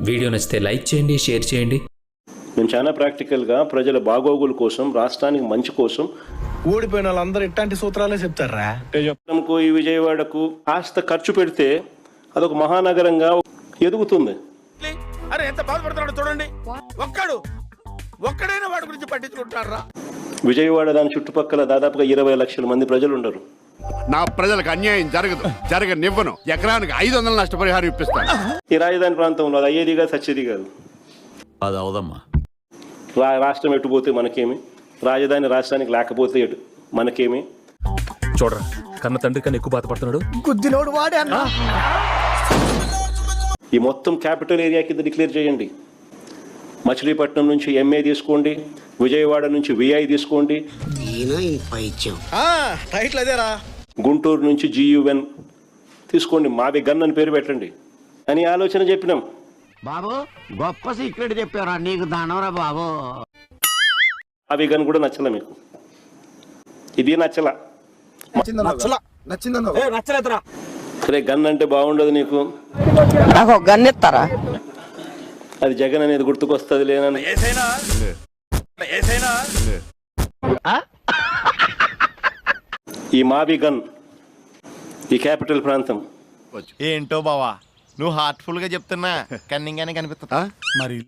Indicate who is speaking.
Speaker 1: Video నచ్చితే like చేయండి, share చేయండి.
Speaker 2: మేము చాలా ప్రాక్టికల్గా ప్రజల బాగోగుల కోసం, రాష్ట్రానికి మంచి కోసం
Speaker 3: ఓడిపోయిన వాళ్ళందరూ ఇట్లాంటి సూత్రాలే చెప్తారా.
Speaker 2: మనకు ఈ విజయవాడకు కాస్త ఖర్చు పెడితే అదొక మహానగరంగా ఎదుగుతుంది.
Speaker 4: అరే ఎంత బాధపడుతున్నాడు చూడండి. ఒక్కడైనా వాడి గురించి పట్టించుకుంటారా?
Speaker 2: విజయవాడ దాని చుట్టుపక్కల దాదాపుగా 20 లక్షల మంది ప్రజలు ఉండరు.
Speaker 5: నా ప్రజలకు అన్యాయం జరగనివ్వను. ఎకరానికి 500 నష్టపరిహారం ఇప్పిస్తాను.
Speaker 2: ఈ రాజధాని ప్రాంతంలో అది అయ్యేది కాదు, సచ్చేది కాదు.
Speaker 5: అది అవదమ్మా.
Speaker 2: రాష్ట్రం ఎటుపోతే మనకేమి, రాజధాని రాష్ట్రానికి లేకపోతే ఎటు మనకేమి.
Speaker 6: చూడరా, కన్న తండ్రి కన్నా ఎక్కువ బాధపడుతున్నాడు.
Speaker 3: గుద్దినోడు వాడే అన్న.
Speaker 2: ఈ మొత్తం క్యాపిటల్ ఏరియా కింద డిక్లేర్ చేయండి. మచిలీపట్నం నుంచి ఎంఏ తీసుకోండి, విజయవాడ నుంచి విఐ తీసుకోండి,
Speaker 3: టైటిల్ అదేరా.
Speaker 2: గుంటూరు నుంచి GUN తీసుకోండి, మాది గన్ అని పేరు పెట్టండి అని ఆలోచన చెప్పినాం.
Speaker 7: బాబు గొప్ప సీక్రెట్ చెప్పారా, నీకు దానవరా బాబు.
Speaker 2: అవి గన్ కూడా నచ్చల మీకు, ఇది నచ్చలా. సరే గన్ అంటే బాగుండదు నీకు,
Speaker 8: నాకు గన్ ఇస్తారా?
Speaker 2: అది జగన్ అనేది గుర్తుకొస్తుంది లేనని. ఈ మావి గన్, ఈ క్యాపిటల్ ప్రాంతం.
Speaker 4: ఏంటో బావా, నువ్వు హార్ట్ఫుల్ గా చెప్తున్నా కన్నింగ్ గానే కనిపిస్తా.
Speaker 5: మరి